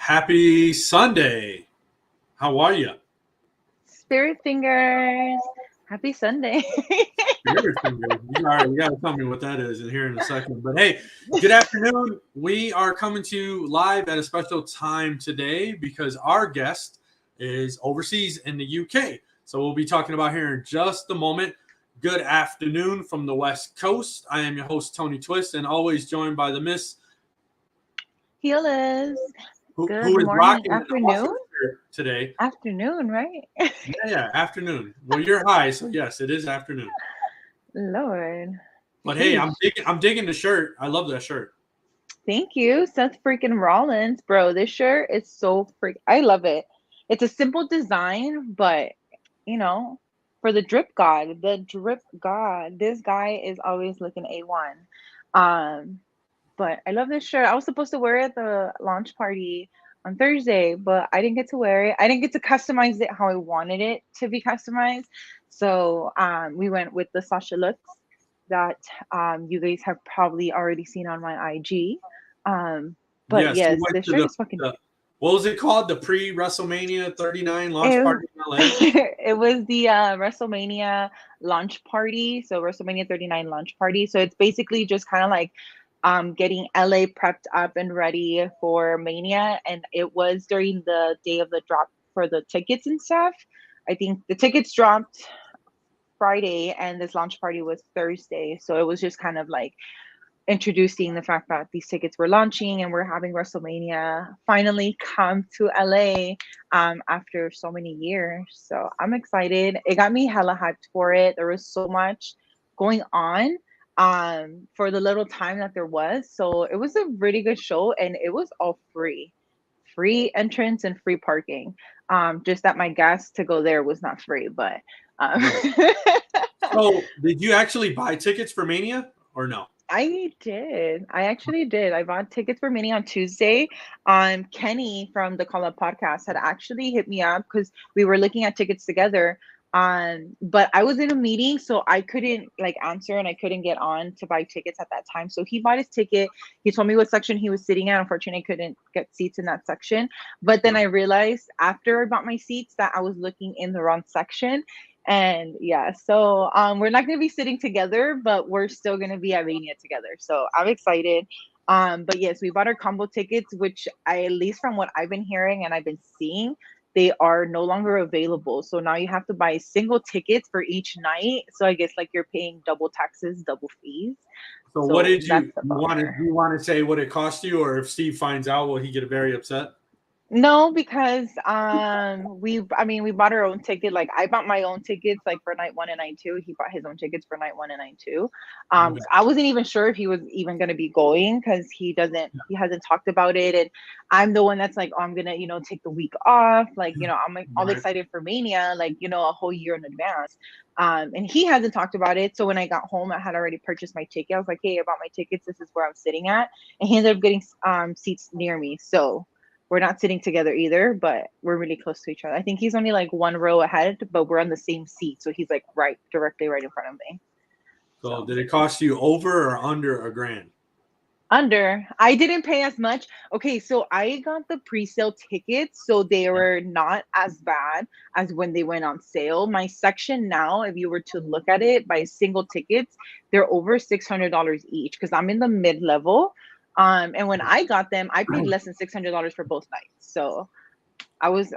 Happy Sunday. How are you? Spirit fingers. Happy Sunday. Spirit fingers. You gotta tell me what that is in here in a second. But hey, good afternoon. We are coming to you live at a special time today because our guest is overseas in the UK. So we'll be talking about here in just a moment. Good afternoon from the West Coast. I am your host, Tony Twist, and always joined by the Miss Healers. Good who is morning, rocking an afternoon. awesome shirt today. Afternoon, right? Yeah, afternoon. Well, you're high, so yes, it is afternoon. Lord. But hey, Sheesh. I'm digging the shirt. I love that shirt. Thank you, Seth freaking Rollins, bro. This shirt is so I love it. It's a simple design, but you know, for the drip god, this guy is always looking A1. Um, But I love this shirt. I was supposed to wear it at the launch party on Thursday, but I didn't get to wear it. I didn't get to customize it how I wanted it to be customized. So we went with the Sasha looks that you guys have probably already seen on my IG. But Yes, you yes, went this to shirt is fucking. the what was it called? The pre WrestleMania 39 launch It, party in LA. it was the WrestleMania launch party. So WrestleMania 39 launch party. So it's basically just kind of like getting LA prepped up and ready for Mania. And it was during the day of the drop for the tickets and stuff. I think the tickets dropped Friday and this launch party was Thursday. So it was just kind of like introducing the fact that these tickets were launching and we're having WrestleMania finally come to LA after so many years. So I'm excited. It got me hella hyped for it. There was so much going on for the little time that there was. So it was a really good show and it was all free. Free entrance and free parking. Just that my gas to go there was not free, but Right. So, did you actually buy tickets for Mania or no? I did. I actually did. I bought tickets for Mini on Tuesday. Kenny from the Call Up Podcast had actually hit me up because we were looking at tickets together. But I was in a meeting, so I couldn't like answer and I couldn't get on to buy tickets at that time. So he bought his ticket. He told me what section he was sitting at. Unfortunately, I couldn't get seats in that section. But then I Right. realized after I bought my seats that I was looking in the wrong section. And yeah, so we're not gonna be sitting together, but we're still gonna be at Mania together. So I'm excited. But yes, we bought our combo tickets, which I, at least from what I've been hearing and I've been seeing, they are no longer available. So now you have to buy single tickets for each night. So I guess like you're paying double taxes, double fees. So, what So did that's a you want to bummer. do? You want to say what it cost you, or if Steve finds out, will he get very upset? No, because we bought our own ticket. Like I bought my own tickets like for night one and night two. He bought his own tickets for night one and night two. Okay. I wasn't even sure if he was even gonna be going because he hasn't talked about it. And I'm the one that's like, oh, I'm gonna, take the week off. Like, I'm like all Right. excited for Mania, like, a whole year in advance. And he hasn't talked about it. So when I got home, I had already purchased my ticket. I was like, hey, I bought my tickets. This is where I'm sitting at. And he ended up getting seats near me. So we're not sitting together either, but we're really close to each other. I think he's only like one row ahead, but we're on the same seat. So he's like directly right in front of me. So, So did it cost you over or under a grand? under, I didn't pay as much. Okay, so I got the pre-sale tickets, so they Yeah. were not as bad as when they went on sale. My section now, if you were to look at it by single tickets, they're over $600 each because I'm in the mid-level. And when I got them, I paid less than $600 for both nights. So I was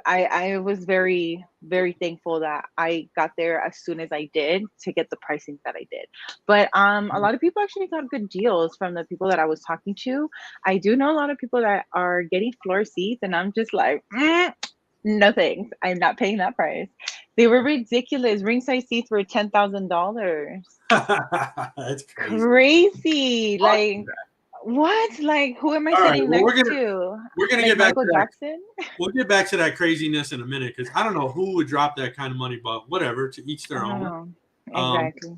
very, very thankful that I got there as soon as I did to get the pricing that I did. But a lot of people actually got good deals from the people that I was talking to. I do know a lot of people that are getting floor seats, and I'm just like, no thanks. I'm not paying that price. They were ridiculous. Ringside seats were $10,000. That's crazy. Crazy. Like what? Like who am I All right. sitting Well, next to? we're gonna Like get back Michael to that. Jackson? We'll get back to that craziness in a minute because I don't know who would drop that kind of money, but whatever. To each I their don't own. know. Um, Exactly.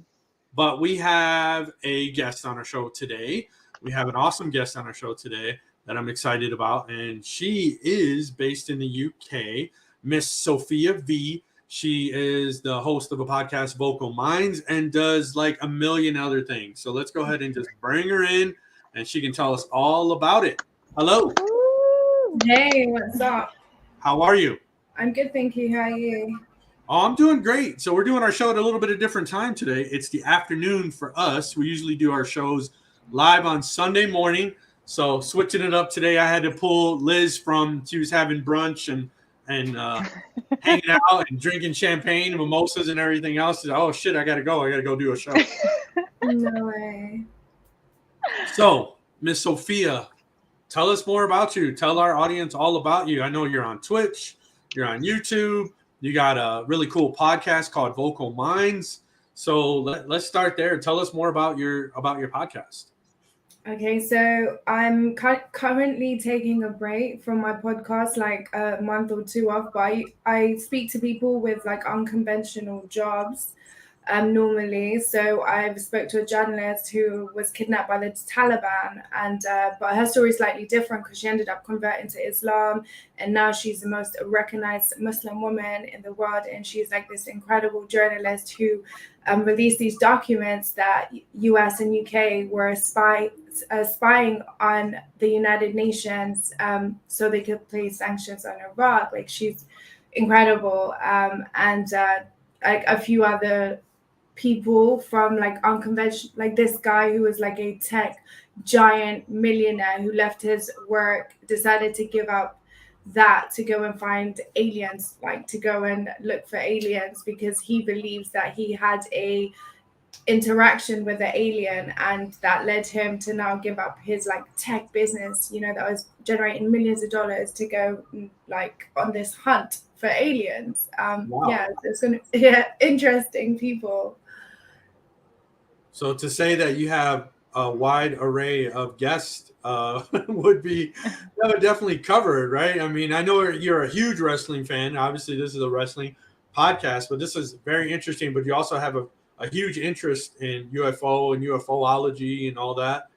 But we have a guest on our show today. We have an awesome guest on our show today that I'm excited about, and she is based in the UK, Miss Sophia Vee. She is the host of a podcast, Vocal Minds, and does like a million other things. So let's go ahead and just bring her in, and she can tell us all about it. Hello. Woo! Hey, what's up? How are you? I'm good, thank you. How are you? Oh, I'm doing great. So we're doing our show at a little bit of different time today. It's the afternoon for us. We usually do our shows live on Sunday morning. So switching it up today, I had to pull Liz from she was having brunch and hanging out and drinking champagne and mimosas and everything else. Oh shit, I gotta go. I gotta go do a show. No way. So, Miss Sophia, tell us more about you. Tell our audience all about you. I know you're on Twitch, you're on YouTube, you got a really cool podcast called Vocal Minds. So let's start there. Tell us more about your podcast. Okay, so I'm currently taking a break from my podcast, like a month or two off. But I speak to people with like unconventional jobs, normally. So I've spoke to a journalist who was kidnapped by the Taliban, and but her story is slightly different because she ended up converting to Islam, and now she's the most recognized Muslim woman in the world, and she's like this incredible journalist who released these documents that U.S. and U.K. were spying on the United Nations, so they could place sanctions on Iraq. Like she's incredible, and like a few other people from like unconventional, like this guy who was like a tech giant millionaire who left his work, decided to give up that to go and find aliens, like to go and look for aliens because he believes that he had a interaction with the alien, and that led him to now give up his like tech business, you know, that was generating millions of dollars to go like on this hunt for aliens. Wow. Yeah, it's gonna interesting people. So to say that you have a wide array of guests would be that would definitely cover it, right? I mean, I know you're a huge wrestling fan. Obviously, this is a wrestling podcast, but this is very interesting. But you also have a huge interest in UFO and UFOlogy and all that.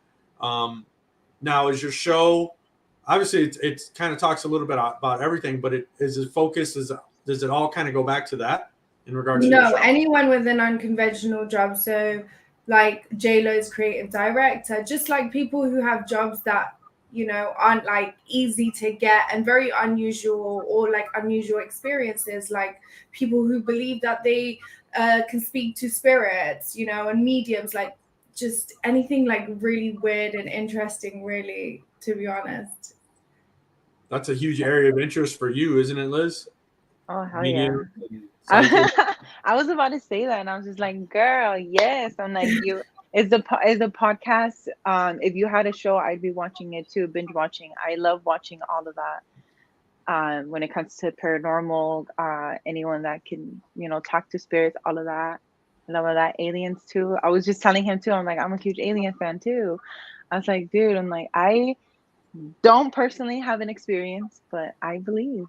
Now, is your show obviously it's kind of talks a little bit about everything, but is it focused? Does it all kind of go back to that in regards to your No, show? anyone with an unconventional job. So, like J-Lo's creative director, just like people who have jobs that, you know, aren't like easy to get and very unusual, or like unusual experiences, like people who believe that they can speak to spirits, you know, and mediums, like just anything like really weird and interesting, really, to be honest. That's a huge area of interest for you, isn't it, Liz? Oh, hell yeah. Medium and psychic. I was about to say that, and I was just like, "Girl, yes." I'm like, "You is the podcast? If you had a show, I'd be watching it too, binge watching. I love watching all of that. When it comes to paranormal, anyone that can, talk to spirits, all of that. I love all that. Aliens too. I was just telling him too. I'm like, I'm a huge alien fan too. I was like, dude, I'm like, I don't personally have an experience, but I believe.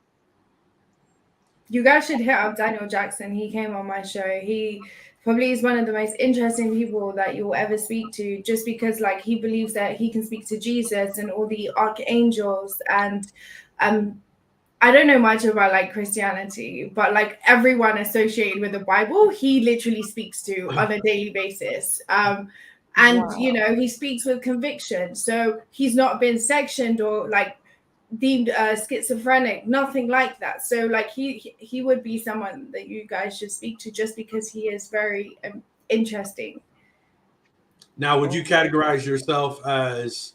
You guys should hit up Daniel Jackson. He came on my show. He probably is one of the most interesting people that you'll ever speak to, just because like he believes that he can speak to Jesus and all the archangels. And um I don't know much about like Christianity, but like everyone associated with the Bible, he literally speaks to on a daily basis. And you Wow. know, he speaks with conviction. So he's not been sectioned or like deemed schizophrenic, nothing like that. So like he would be someone that you guys should speak to, just because he is very interesting. Now, would you categorize yourself as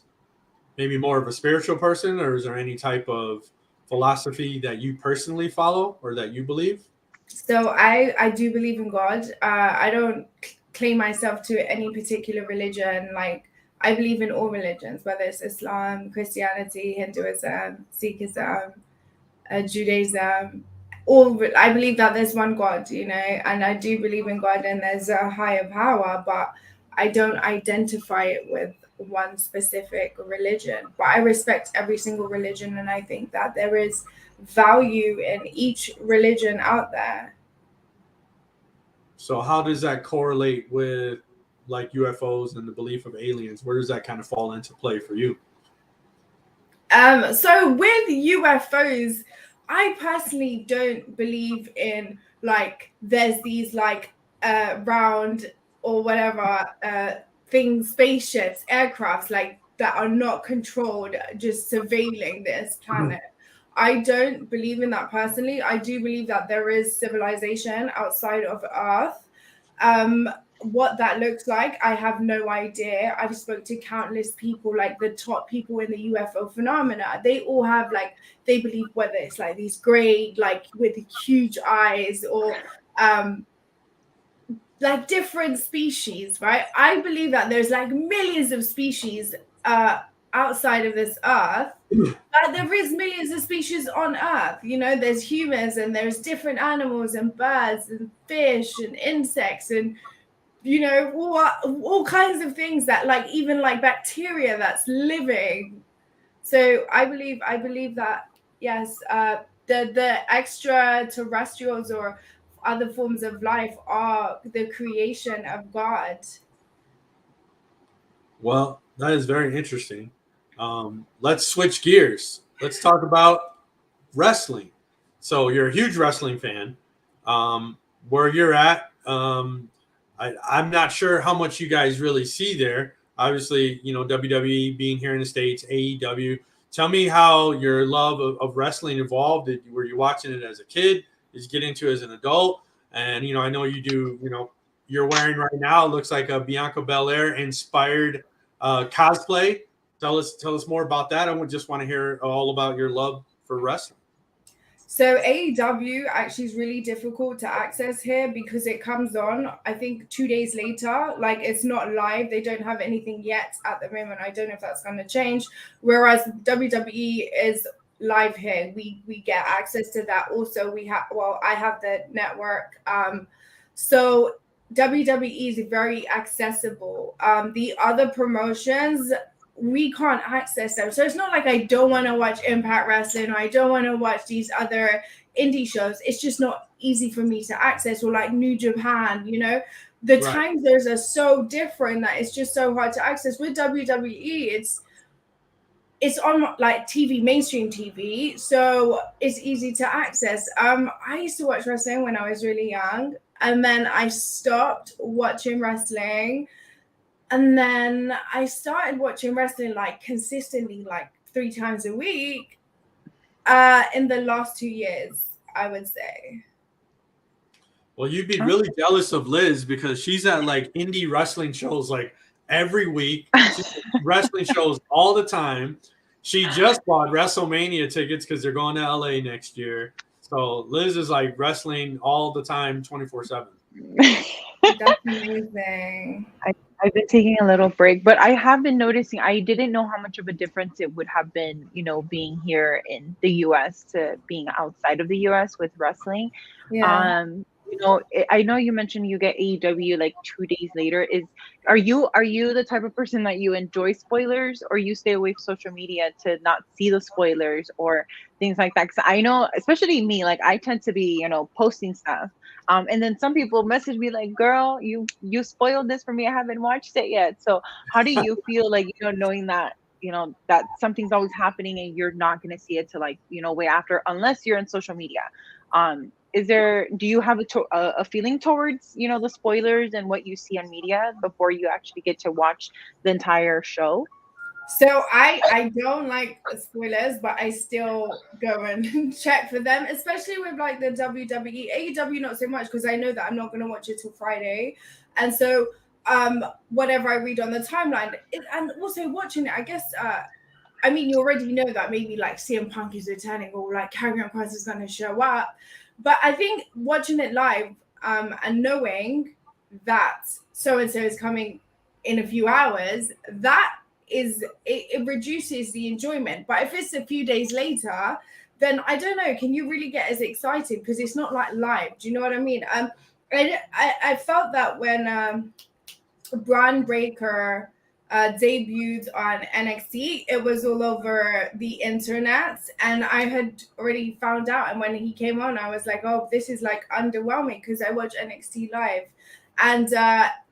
maybe more of a spiritual person, or is there any type of philosophy that you personally follow or that you believe? So I do believe in God. I don't claim myself to any particular religion. Like I believe in all religions, whether it's Islam, Christianity, Hinduism, Sikhism, Judaism. All I believe that there's one God, you know, and I do believe in God and there's a higher power, but I don't identify it with one specific religion. But I respect every single religion, and I think that there is value in each religion out there. So, how does that correlate with like UFOs and the belief of aliens? Where does that kind of fall into play for you? So with UFOs, I personally don't believe in like there's these like round or whatever things, spaceships, aircrafts, like that are not controlled, just surveilling this planet. I don't believe in that personally. I do believe that there is civilization outside of Earth. What that looks like, I have no idea. I've spoke to countless people, like the top people in the UFO phenomena. They all have like, they believe whether it's like these gray, like with huge eyes, or like different species, right? I believe that there's like millions of species outside of this Earth. But there is millions of species on Earth. You know, there's humans and there's different animals and birds and fish and insects and, you know, all kinds of things that, like, even like bacteria that's living. So I believe that, yes, the extraterrestrials or other forms of life are the creation of God. Well, that is very interesting. Let's switch gears. Let's talk about wrestling. So you're a huge wrestling fan. Where you're at, I'm not sure how much you guys really see there. Obviously, you know, WWE being here in the States, AEW. Tell me how your love of wrestling evolved. Were you watching it as a kid? Did you get into it as an adult? And, you know, I know you do, you know, you're wearing right now, it looks like a Bianca Belair inspired cosplay. Tell us more about that. I would just want to hear all about your love for wrestling. So AEW actually is really difficult to access here because it comes on, I think, 2 days later. Like, it's not live. They don't have anything yet at the moment. I don't know if that's going to change. Whereas WWE is live here. We get access to that. Also, I have the network. So WWE is very accessible. The other promotions, we can't access them. So it's not like I don't want to watch Impact Wrestling or I don't want to watch these other indie shows. It's just not easy for me to access, or like New Japan, you know. The time zones are so different that it's just so hard to access. With WWE, it's on like TV, mainstream TV, so it's easy to access. I used to watch wrestling when I was really young, and then I stopped watching wrestling. And then I started watching wrestling like consistently, like 3 times a week in the last 2 years, I would say. Well, you'd be really jealous of Liz because she's at like indie wrestling shows like every week. She's at wrestling shows all the time. She just bought WrestleMania tickets because they're going to LA next year. So Liz is like wrestling all the time, 24/7. That's amazing. I've been taking a little break, but I have been noticing, I didn't know how much of a difference it would have been, you know, being here in the US to being outside of the US with wrestling. Yeah. You know, I know you mentioned you get AEW like 2 days later. Are you the type of person that you enjoy spoilers, or you stay away from social media to not see the spoilers or things like that? Because I know, especially me, like I tend to be, you know, posting stuff. And then some people message me like, girl, you spoiled this for me. I haven't watched it yet. So how do you feel, like, you know, knowing that, you know, that something's always happening and you're not going to see it till like, you know, way after, unless you're in social media? Do you have a feeling towards, you know, the spoilers and what you see on media before you actually get to watch the entire show? So I don't like spoilers, but I still go and check for them, especially with like the WWE. AEW not so much, because I know that I'm not going to watch it till Friday. And so whatever I read on the timeline, and also watching it, I guess, I mean, you already know that maybe like CM Punk is returning, or like Karrion Kross is going to show up. But I think watching it live and knowing that so-and-so is coming in a few hours, that it reduces the enjoyment. But if it's a few days later, then I don't know, can you really get as excited? Because it's not like live. Do you know what I mean? I felt that when Braun Breaker debuted on NXT, it was all over the internet, and I had already found out. And when he came on, I was like, oh, this is like underwhelming, because I watched NXT live. And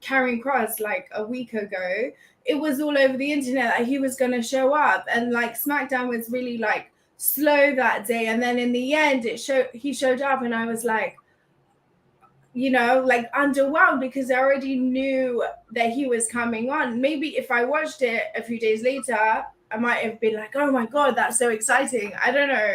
Karrion Kross, like a week ago, it was all over the internet that he was going to show up, and like SmackDown was really like slow that day, and then in the end he showed up, and I was like, like underwhelmed because I already knew that he was coming on. Maybe if I watched it a few days later, I might have been like, oh my God, that's so exciting. I don't know.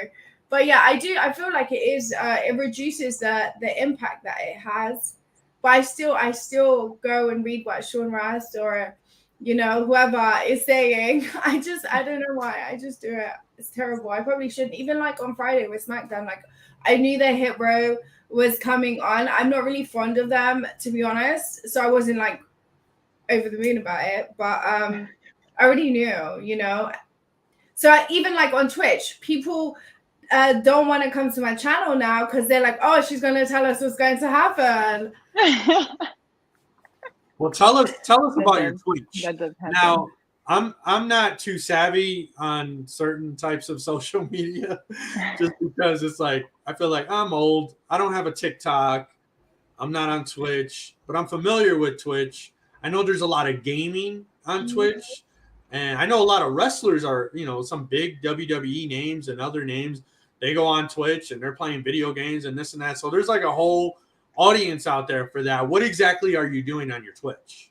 But yeah, I feel like it reduces the impact that it has. But I still go and read what Sean Rast or, whoever is saying. I don't know why. I just do it. It's terrible. I probably shouldn't. Even like on Friday with SmackDown, like I knew that Hit Row was coming on. I'm not really fond of them, to be honest. So I wasn't like over the moon about it. But I already knew. So even like on Twitch, people don't want to come to my channel now because they're like, oh, she's going to tell us what's going to happen. Well, tell us about your Twitch. That does happen. Now, I'm not too savvy on certain types of social media, just because it's like I feel like I'm old. I don't have a TikTok. I'm not on Twitch, but I'm familiar with Twitch. I know there's a lot of gaming on Twitch, and I know a lot of wrestlers are, some big WWE names and other names. They go on Twitch and they're playing video games and this and that. So there's like a whole audience out there for that. What exactly are you doing on your Twitch?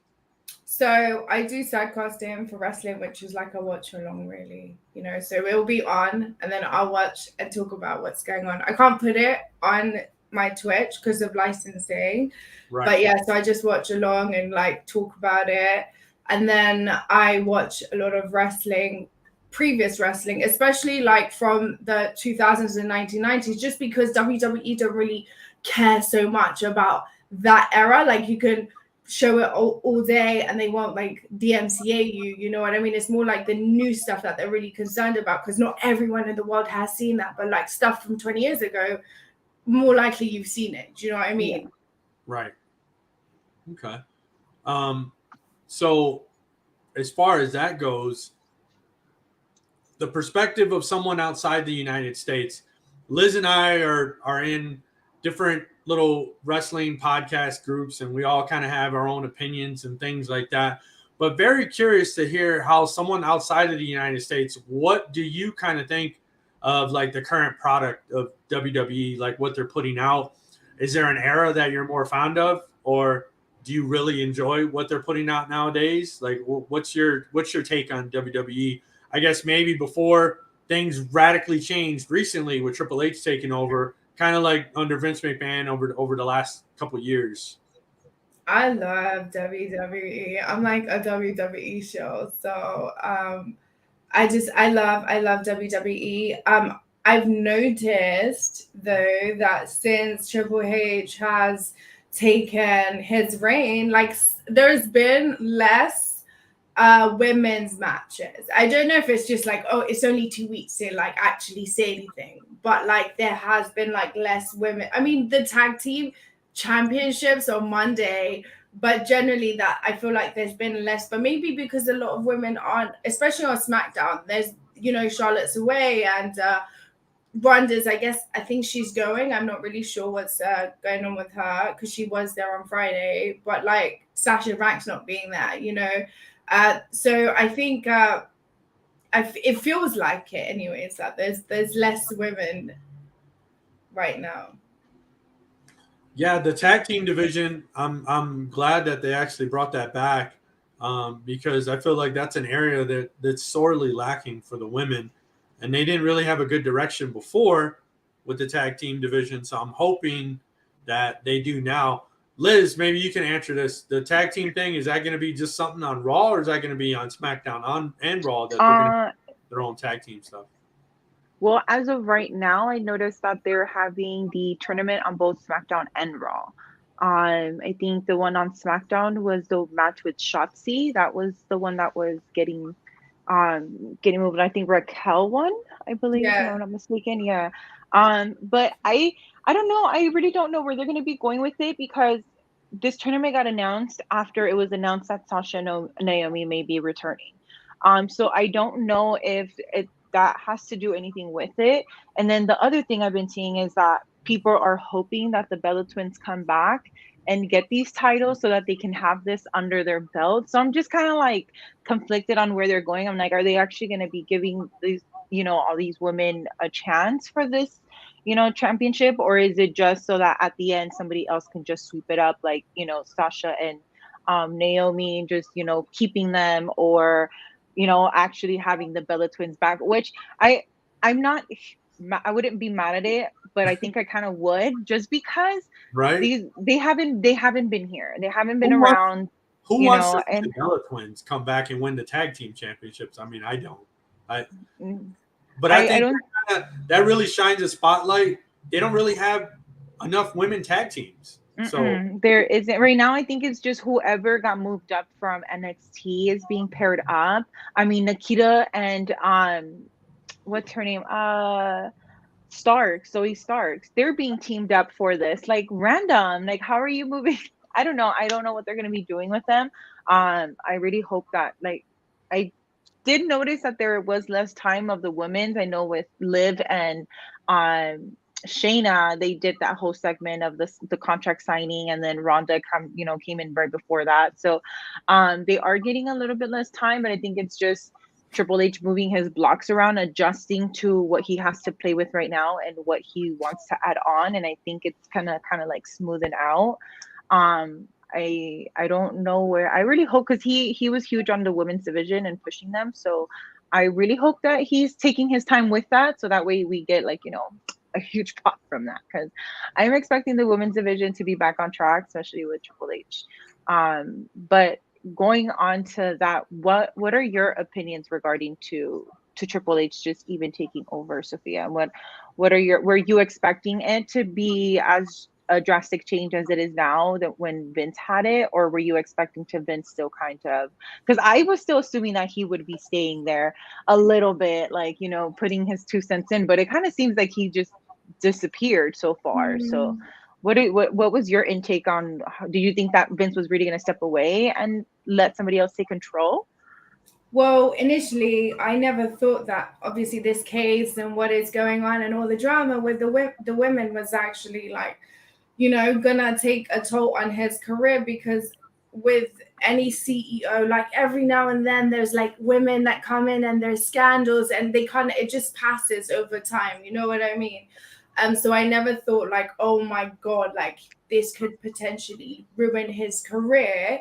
So I do sidecasting for wrestling, which is like a watch along, really. So it will be on, and then I'll watch and talk about what's going on. I can't put it on my Twitch because of licensing, Right. But yeah, so I just watch along and like talk about it, and then I watch a lot of previous wrestling, especially like from the 2000s and 1990s, just because WWE don't really care so much about that era. Like you can show it all day and they won't like DMCA you know what I mean? It's more like the new stuff that they're really concerned about, because not everyone in the world has seen that, but like stuff from 20 years ago, more likely you've seen it. Do you know what I mean? Yeah. Right. Okay. So as far as that goes, the perspective of someone outside the United States, Liz and I are in different little wrestling podcast groups, and we all kind of have our own opinions and things like that. But very curious to hear how someone outside of the United States, what do you kind of think of like the current product of WWE, like what they're putting out? Is there an era that you're more fond of, or do you really enjoy what they're putting out nowadays? Like, what's your take on WWE? I guess maybe before things radically changed recently with Triple H taking over, kind of like under Vince McMahon over the last couple of years. I love WWE. I'm like a WWE show. So I love WWE. I've noticed though that since Triple H has taken his reign, like there's been less women's matches. I don't know if it's just like, oh, it's only 2 weeks to like actually say anything, but like there has been like less women. I mean, the tag team championships on Monday, but generally that I feel like there's been less, but maybe because a lot of women aren't, especially on SmackDown, there's Charlotte's away, and Ronda's, I think she's going. I'm not really sure what's going on with her because she was there on Friday, but like Sasha Banks not being there, so I think it feels like it anyways, that there's less women right now. Yeah, the tag team division, I'm glad that they actually brought that back, because I feel like that's an area that's sorely lacking for the women, and they didn't really have a good direction before with the tag team division. So I'm hoping that they do now. Liz, maybe you can answer this. The tag team thing, is that going to be just something on Raw, or is that going to be on SmackDown and Raw that they're going to do their own tag team stuff? Well, as of right now, I noticed that they're having the tournament on both SmackDown and Raw. I think the one on SmackDown was the match with Shotzi. That was the one that was getting moved. I think Raquel won, I believe, if I'm not mistaken. Yeah. But I don't know. I really don't know where they're going to be going with it, because this tournament got announced after it was announced that Sasha and Naomi may be returning. So I don't know if that has to do anything with it. And then the other thing I've been seeing is that people are hoping that the Bella Twins come back and get these titles so that they can have this under their belt. So I'm just kind of like conflicted on where they're going. I'm like, are they actually going to be giving these, all these women a chance for this, championship, or is it just so that at the end somebody else can just sweep it up, like, Sasha and Naomi, just, keeping them, or, actually having the Bella twins back, which I'm not, I wouldn't be mad at it, but I think I kind of would, just because right? they haven't been here. They haven't been Who wants, around, who wants to see and the Bella twins come back and win the tag team championships? I mean, I don't. I mm, But I I think don't. that really shines a spotlight. They don't really have enough women tag teams. So There isn't right now. I think it's just whoever got moved up from NXT is being paired up. I mean, Nikita and what's her name? Zoe Starks. They're being teamed up for this. Like, random. Like, how are you moving? I don't know. I don't know what they're gonna be doing with them. I really hope that, like, I did notice that there was less time of the women's. I know with Liv and Shayna, they did that whole segment of the contract signing, and then Rhonda came in right before that. So they are getting a little bit less time, but I think it's just Triple H moving his blocks around, adjusting to what he has to play with right now and what he wants to add on. And I think it's kind of like smoothing out. I don't know where. I really hope, because he was huge on the women's division and pushing them. So I really hope that he's taking his time with that, so that way we get, like, a huge pop from that, because I'm expecting the women's division to be back on track, especially with Triple H. But going on to that, what are your opinions regarding to Triple H just even taking over, Sophia? And were you expecting it to be as a drastic change as it is now, that when Vince had it, or were you expecting to Vince still kind of, because I was still assuming that he would be staying there a little bit, like, putting his 2 cents in, but it kind of seems like he just disappeared so far. So what was your intake on, do you think that Vince was really going to step away and let somebody else take control? Well, initially, I never thought that obviously this case and what is going on and all the drama with the women was actually, like, gonna take a toll on his career, because with any CEO, like, every now and then there's like women that come in and there's scandals, and it just passes over time. You know what I mean? So I never thought, like, oh my God, like, this could potentially ruin his career.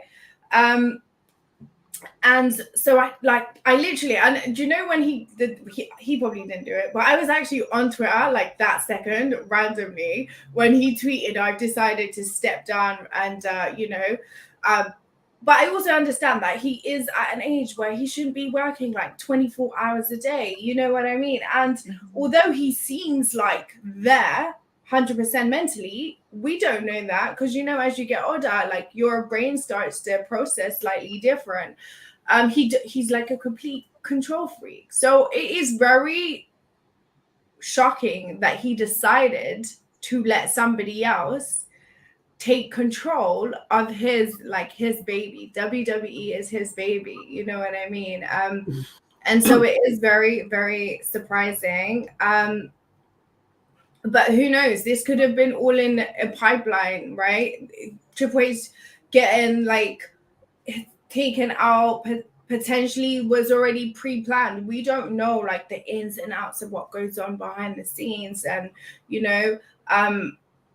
And so I literally, and do you know when he did, he probably didn't do it, but I was actually on Twitter like that second randomly when he tweeted, I've decided to step down, and but I also understand that he is at an age where he shouldn't be working like 24 hours a day. You know what I mean? And although he seems like they're 100% mentally, we don't know that, because as you get older, like, your brain starts to process slightly different. He's like a complete control freak, so it is very shocking that he decided to let somebody else take control of his baby. WWE is his baby, you know what I mean? And so it is very, very surprising. But who knows? This could have been all in a pipeline, right? Triple H getting like taken out potentially was already pre-planned. We don't know like the ins and outs of what goes on behind the scenes, and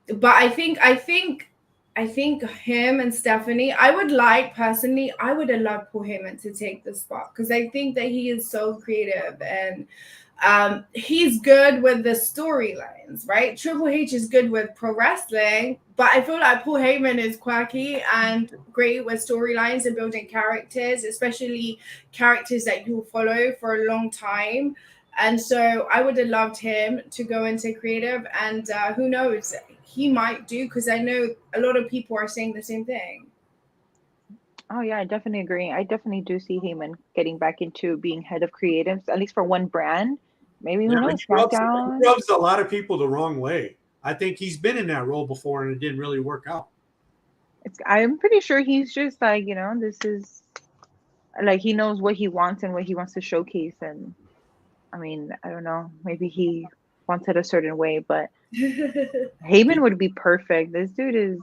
but I think him and Stephanie, I would have loved Paul Heyman to take the spot, because I think that he is so creative, and he's good with the storylines, right? Triple H is good with pro wrestling, but I feel like Paul Heyman is quirky and great with storylines and building characters, especially characters that you'll follow for a long time. And so I would have loved him to go into creative, and who knows, he might do, because I know a lot of people are saying the same thing. Oh yeah, I definitely agree. I definitely do see Heyman getting back into being head of creatives, at least for one brand. Maybe, who knows, he SmackDown. rubs a lot of people the wrong way. I think he's been in that role before and it didn't really work out. I'm pretty sure he's just like, this is like, he knows what he wants and what he wants to showcase. And I mean, I don't know, maybe he wants it a certain way, but Heyman would be perfect. This dude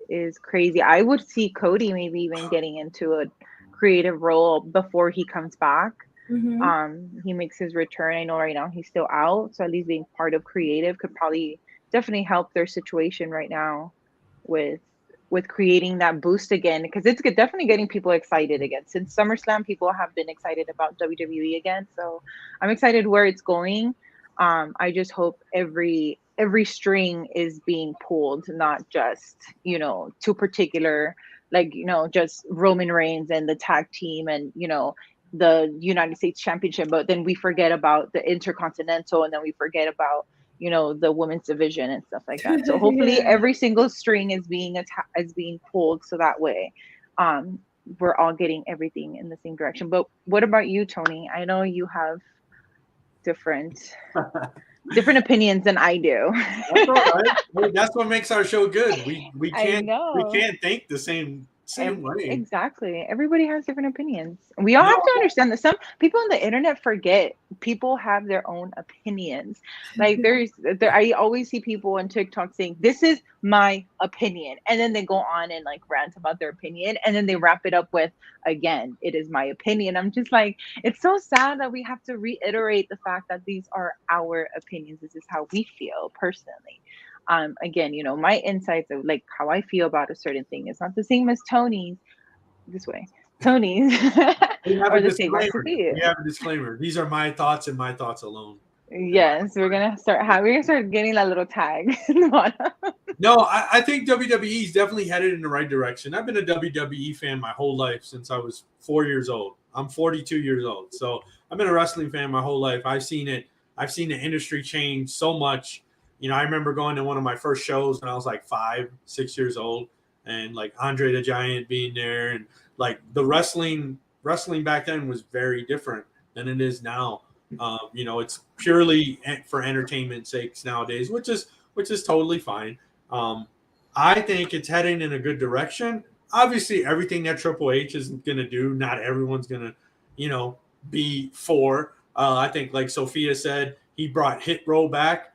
is crazy. I would see Cody maybe even getting into a creative role before he comes back. He makes his return. I know right now he's still out, so at least being part of creative could probably definitely help their situation right now with creating that boost again, because it's definitely getting people excited again. Since SummerSlam, people have been excited about WWE again, so I'm excited where it's going. I just hope every string is being pulled, not just two particular, like just Roman Reigns and the tag team and the United States Championship, but then we forget about the Intercontinental, and then we forget about the women's division and stuff like that. So hopefully every single string is being pulled, so that way we're all getting everything in the same direction. But what about you, Tony? I know you have different opinions than I do. That's all right. That's what makes our show good. We can't think the same way. Exactly. Everybody has different opinions. We all have to understand that some people on the internet forget people have their own opinions. Like I always see people on TikTok saying, "This is my opinion," and then they go on and like rant about their opinion, and then they wrap it up with, "Again, it is my opinion." I'm just like, it's so sad that we have to reiterate the fact that these are our opinions. This is how we feel personally. Again, my insights of like how I feel about a certain thing is not the same as Tony's. Tony's or the same as Sophia. We have a disclaimer. These are my thoughts and my thoughts alone. Yes, we're gonna start getting that little tag. No, I think WWE is definitely headed in the right direction. I've been a WWE fan my whole life since I was 4 years old. I'm 42 years old, so I've been a wrestling fan my whole life. I've seen it. I've seen the industry change so much. I remember going to one of my first shows when I was like 5, 6 years old, and like Andre the Giant being there, and like the wrestling back then was very different than it is now. It's purely for entertainment sakes nowadays, which is totally fine. I think it's heading in a good direction. Obviously, everything that Triple H is going to do, not everyone's going to, be for. I think, like Sophia said, he brought Hit Row back.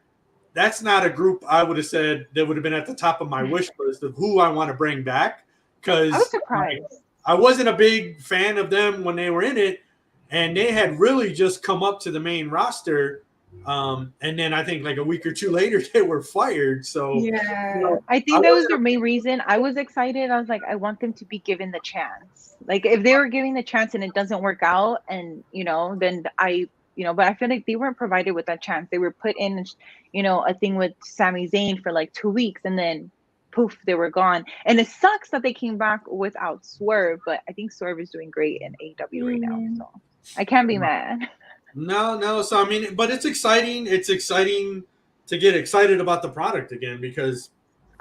That's not a group I would have said that would have been at the top of my wish list of who I want to bring back. Because I was surprised. I wasn't a big fan of them when they were in it, and they had really just come up to the main roster. And then I think like a week or two later they were fired. So I think that was the main reason I was excited. I was like, I want them to be given the chance. Like if they were giving the chance and it doesn't work out, and then but I feel like they weren't provided with that chance. They were put in, a thing with Sami Zayn for like 2 weeks, and then poof, they were gone. And it sucks that they came back without Swerve, but I think Swerve is doing great in AEW right now, so I can't be mad. No. So I mean, but it's exciting. It's exciting to get excited about the product again, because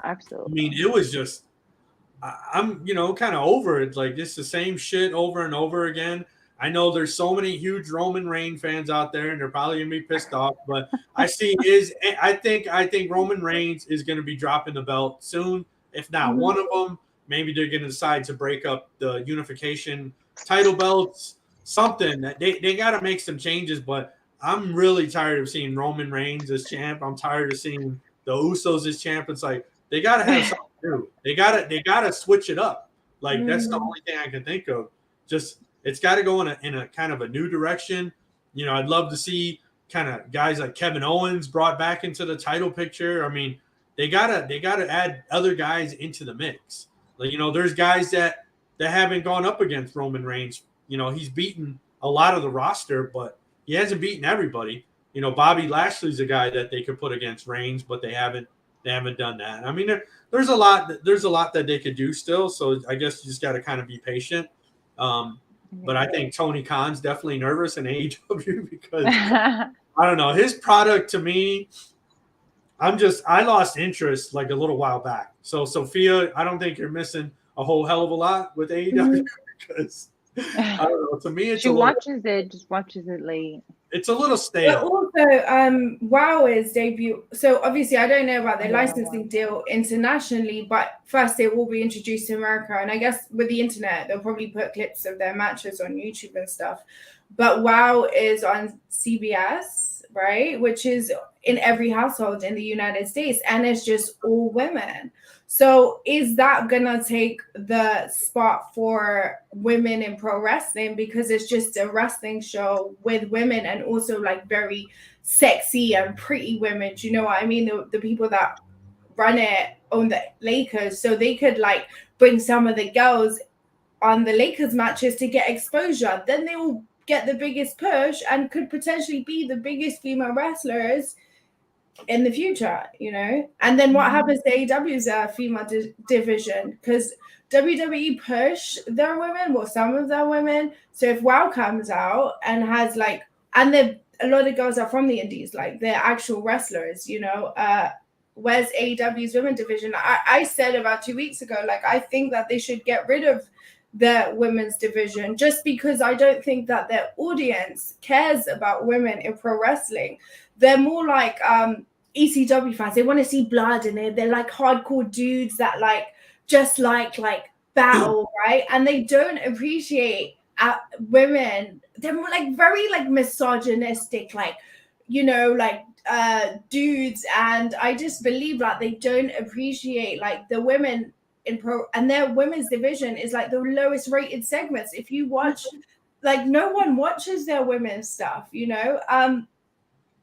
absolutely. I mean, it was just I'm kind of over it. Like it's the same shit over and over again. I know there's so many huge Roman Reigns fans out there, and they're probably gonna be pissed off. But I think Roman Reigns is gonna be dropping the belt soon. If not one of them, maybe they're gonna decide to break up the unification title belts. Something that they got to make some changes. But I'm really tired of seeing Roman Reigns as champ. I'm tired of seeing the Usos as champ. It's like they got to have something new. They got to switch it up. Like that's the only thing I can think of. Just it's got to go in a kind of a new direction. I'd love to see kind of guys like Kevin Owens brought back into the title picture. I mean, they gotta add other guys into the mix. Like there's guys that haven't gone up against Roman Reigns. He's beaten a lot of the roster, but he hasn't beaten everybody. Bobby Lashley's a guy that they could put against Reigns, but they haven't done that. I mean, there's a lot that they could do still. So I guess you just got to kind of be patient. But I think Tony Khan's definitely nervous in AEW because I don't know, his product to me. I lost interest like a little while back. So Sophia, I don't think you're missing a whole hell of a lot with AEW because. I don't know. To me, it's just watches it late. It's a little stale. But also, WoW is debut. So obviously, I don't know about their licensing deal internationally, but first it will be introduced to America, and I guess with the internet, they'll probably put clips of their matches on YouTube and stuff. But WoW is on CBS, right? Which is in every household in the United States, and it's just all women. So is that gonna take the spot for women in pro wrestling because it's just a wrestling show with women and also like very sexy and pretty women? Do you know what I mean? The people that run it on the Lakers, so they could like bring some of the girls on the Lakers matches to get exposure. Then they will get the biggest push and could potentially be the biggest female wrestlers in the future, you know. And then what happens to AEW's female division? Because WWE push their women, well, some of their women. So if WoW comes out and has like, and a lot of girls are from the indies, like they're actual wrestlers, you know. Where's AEW's women division? I said about 2 weeks ago, like I think that they should get rid of the women's division just because I don't think that their audience cares about women in pro wrestling. They're more like ECW fans. They want to see blood in it. They're like hardcore dudes that like just like battle, right? And they don't appreciate women. They're more like very like misogynistic, like, you know, like dudes. And I just believe like they don't appreciate like the women in pro, and their women's division is like the lowest rated segments. If you watch, like no one watches their women's stuff, you know,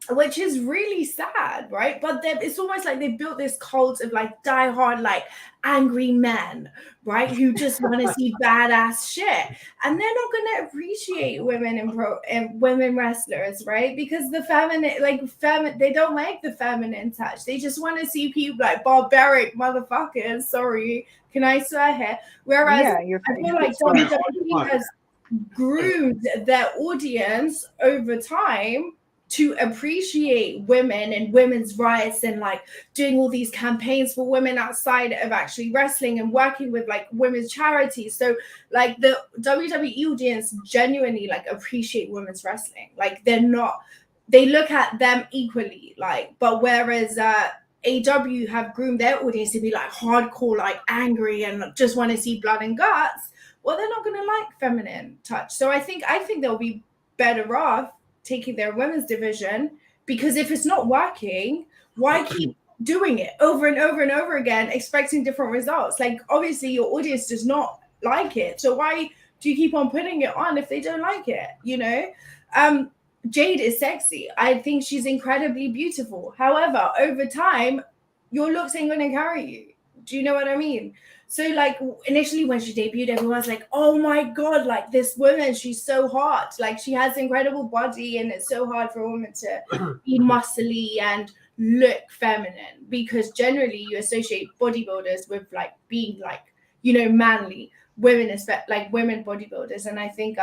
which is really sad, right? But it's almost like they built this cult of like diehard, like angry men, right? Who just want to see badass shit, and they're not going to appreciate women in pro and women wrestlers, right? Because the feminine, they don't like the feminine touch. They just want to see people like barbaric motherfuckers. Sorry, can I swear here? Whereas Yeah, I feel like WWE has groomed their audience over time to appreciate women and women's rights and like doing all these campaigns for women outside of actually wrestling and working with like women's charities. So like the WWE audience genuinely like appreciate women's wrestling. Like they look at them equally, like, but whereas AW have groomed their audience to be like hardcore, like angry and just want to see blood and guts, well, they're not going to like feminine touch. So I think they'll be better off taking their women's division, because if it's not working, why keep doing it over and over and over again, expecting different results? Like obviously your audience does not like it, so why do you keep on putting it on if they don't like it, you know? Jade is sexy. I think she's incredibly beautiful. However, over time, your looks ain't gonna carry you. Do you know what I mean? So like initially when she debuted, everyone's like, oh my God, like this woman, she's so hot. Like she has incredible body and it's so hard for a woman to be muscly and look feminine, because generally you associate bodybuilders with like being like, you know, manly. Women, like women bodybuilders. And I think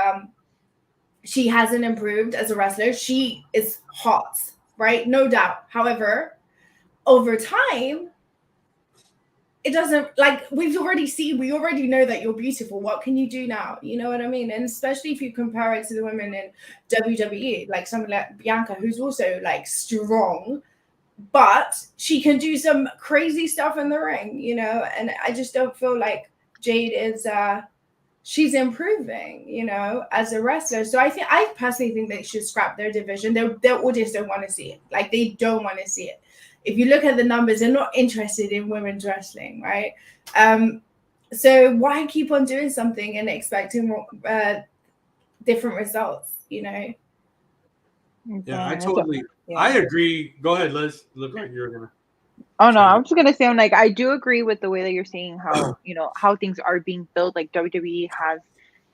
she hasn't improved as a wrestler. She is hot, right? No doubt. However, over time, it doesn't, like we already know that you're beautiful. What can you do now? You know what I mean? And especially if you compare it to the women in WWE, like someone like Bianca, who's also like strong, but she can do some crazy stuff in the ring, you know? And I just don't feel like Jade is she's improving, you know, as a wrestler. So I personally think they should scrap their division. Their audience don't want to see it. Like they don't want to see it. If you look at the numbers, they're not interested in women's wrestling, right? So why keep on doing something and expecting different results, you know? Yeah, I agree. Go ahead, Liz. Look like you're gonna. Oh no, I'm just gonna say, I'm like, I do agree with the way that you're saying how, you know, how things are being built. Like WWE has,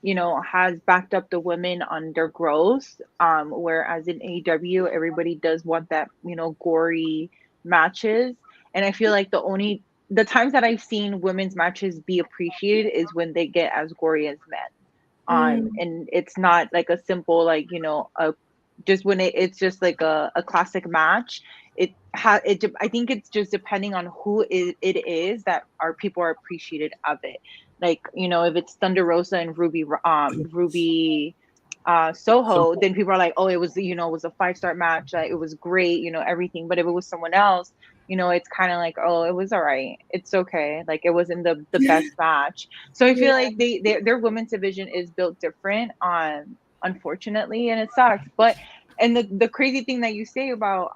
you know, has backed up the women on their growth. Whereas in AEW, everybody does want that, you know, gory matches. And I feel like the times that I've seen women's matches be appreciated is when they get as gory as men. And it's not like a simple, like, you know, just when it's just like a classic match. I think it's just depending on who it is that people are appreciated of it. Like, you know, if it's Thunder Rosa and Ruby Soho, then people are like, oh, it was, you know, it was a 5-star match, like, it was great, you know, everything. But if it was someone else, you know, it's kind of like, oh, it was all right, it's okay, like it wasn't the best match. So I feel like their women's division is built different, unfortunately, and it sucks. But And the crazy thing that you say about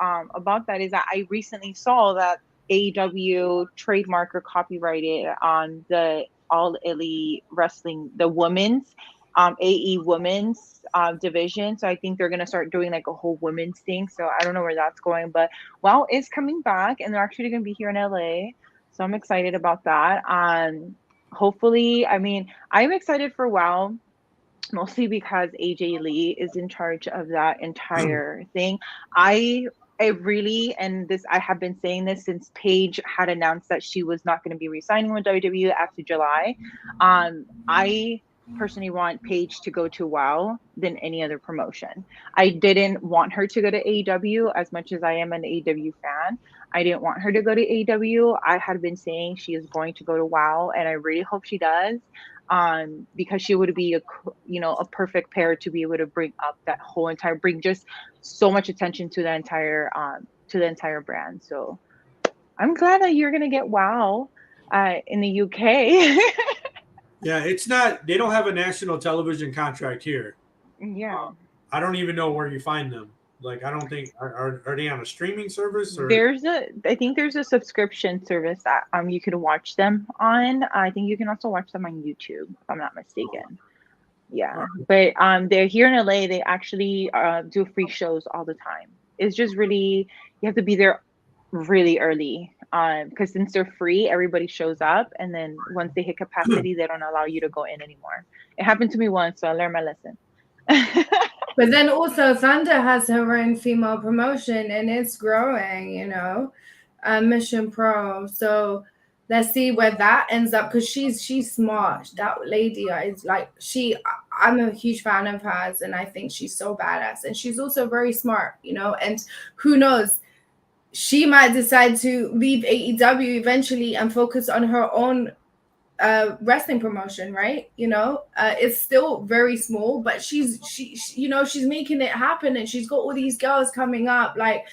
that is that I recently saw that AEW trademark or copyrighted on the All Elite Wrestling, the women's AE women's division. So I think they're gonna start doing like a whole women's thing. So I don't know where that's going, but WoW is coming back, and they're actually gonna be here in LA. So I'm excited about that. Hopefully, I mean, I'm excited for WoW mostly because AJ Lee is in charge of that entire thing. I really, and this, I have been saying this since Paige had announced that she was not going to be re-signing with WWE after July. I personally want Paige to go to WoW than any other promotion. I didn't want her to go to AEW as much as I am an AEW fan. I didn't want her to go to AEW. I had been saying she is going to go to WoW, and I really hope she does. Because she would be a perfect pair to be able to bring up that whole entire, bring just so much attention to the entire brand. So I'm glad that you're gonna get WoW in the UK. Yeah, it's not. They don't have a national television contract here. Yeah, I don't even know where you find them. Like, I don't think are they on a streaming service or I think there's a subscription service that you can watch them on. I think you can also watch them on YouTube, if I'm not mistaken. Yeah, but they're here in LA. They actually do free shows all the time. It's just really, you have to be there really early because since they're free, everybody shows up, and then once they hit capacity, they don't allow you to go in anymore. It happened to me once, so I learned my lesson. But then also Thunder has her own female promotion, and it's growing, Mission Pro. So let's see where that ends up, because she's smart. That lady is like, I'm a huge fan of hers, and I think she's so badass, and she's also very smart, and who knows, she might decide to leave AEW eventually and focus on her own wrestling promotion, right? It's still very small, but she's making it happen, and she's got all these girls coming up, like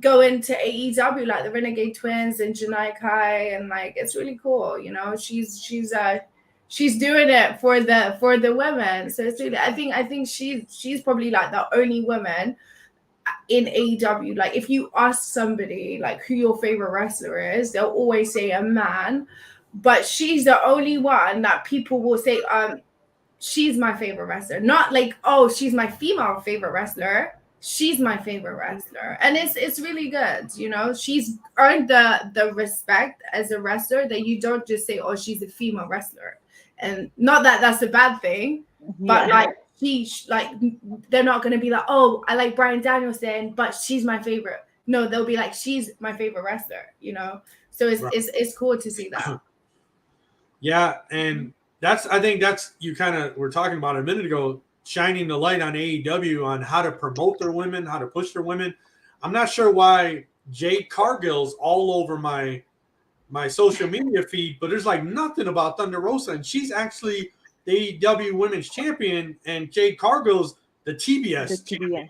going to AEW, like the Renegade Twins and Janai Kai, and like it's really cool. She's doing it for the women. So it's really, I think she's probably like the only woman in AEW. Like if you ask somebody like who your favorite wrestler is, they'll always say a man. But she's the only one that people will say, she's my favorite wrestler. Not like, oh, she's my female favorite wrestler. She's my favorite wrestler. And it's really good, She's earned the respect as a wrestler that you don't just say, oh, she's a female wrestler. And not that that's a bad thing, but like they're not going to be like, oh, I like Bryan Danielson, but she's my favorite. No, they'll be like, she's my favorite wrestler, So it's cool to see that. Yeah, and I think that's you kind of were talking about a minute ago, shining the light on AEW on how to promote their women, how to push their women. I'm not sure why Jade Cargill's all over my social media feed, but there's like nothing about Thunder Rosa, and she's actually the AEW Women's Champion, and Jade Cargill's the TBS champion.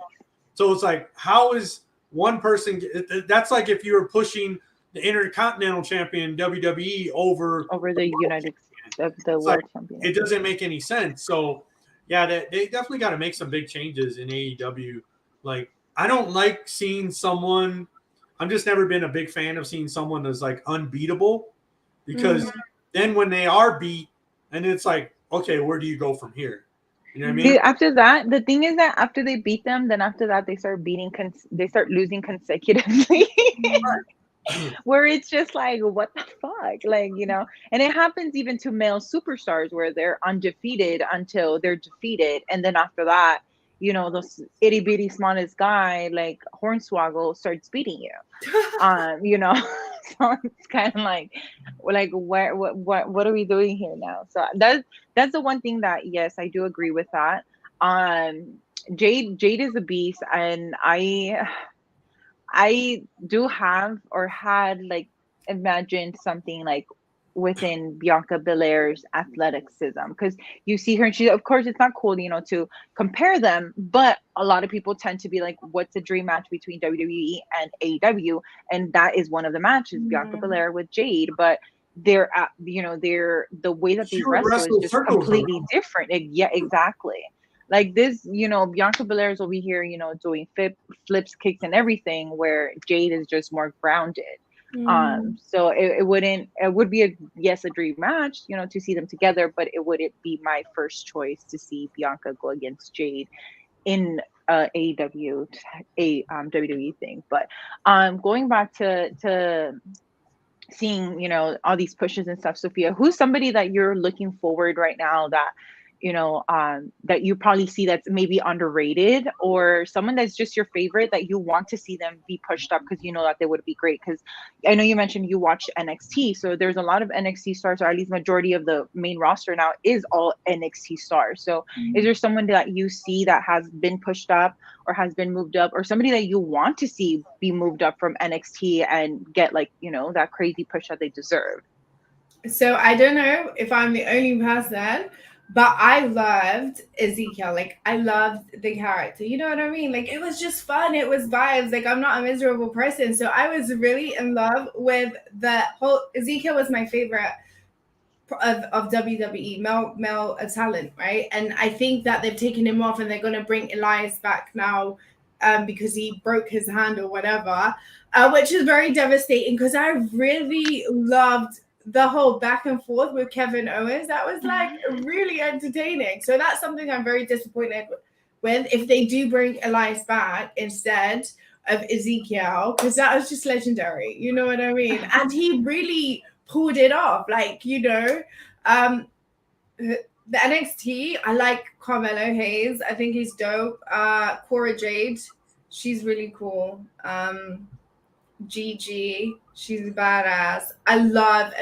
So it's like, how is one person? That's like if you were pushing the Intercontinental Champion WWE over the United the World Champion. It doesn't make any sense. So yeah, they definitely got to make some big changes in AEW. Like, I don't like seeing someone. I'm just never been a big fan of seeing someone that's like unbeatable, because then when they are beat, and it's like, okay, where do you go from here? You know what I mean? After that, the thing is that after they beat them, then after that they start losing consecutively. Where it's just like, what the fuck, like, and it happens even to male superstars where they're undefeated until they're defeated, and then after that, those itty bitty smallest guy like Hornswoggle starts beating you. So it's kind of like what are we doing here now? So that's the one thing that, yes, I do agree with that. Jade is a beast, and I do have or had like imagined something like within Bianca Belair's athleticism, because you see her and she, of course, it's not cool, to compare them, but a lot of people tend to be like, what's a dream match between WWE and AEW? And that is one of the matches, Bianca Belair with Jade. But they're the way that they wrestle is just completely different. Yeah, exactly. Like this, Bianca Belair is over here, doing flips, kicks, and everything, where Jade is just more grounded. So it would be a dream match, to see them together, but it wouldn't be my first choice to see Bianca go against Jade in AEW, WWE thing. But going back to seeing, all these pushes and stuff, Sophia, who's somebody that you're looking forward right now that, that you probably see that's maybe underrated, or someone that's just your favorite that you want to see them be pushed up because you know that they would be great? Because I know you mentioned you watch NXT, so there's a lot of NXT stars, or at least majority of the main roster now is all NXT stars. So is there someone that you see that has been pushed up or has been moved up, or somebody that you want to see be moved up from NXT and get, like, that crazy push that they deserve? So I don't know if I'm the only person, but I loved Ezekiel. Like, I loved the character. You know what I mean? Like, it was just fun. It was vibes. Like, I'm not a miserable person. So I was really in love with the whole. Ezekiel was my favorite of WWE, male talent, right? And I think that they've taken him off and they're going to bring Elias back now, because he broke his hand or whatever, which is very devastating because I really loved the whole back and forth with Kevin Owens. That was like really entertaining. So that's something I'm very disappointed with, if they do bring Elias back instead of Ezekiel, because that was just legendary. You know what I mean? And he really pulled it off. Like, the NXT, I like Carmelo Hayes. I think he's dope. Cora Jade, she's really cool. Gigi, she's a badass. I love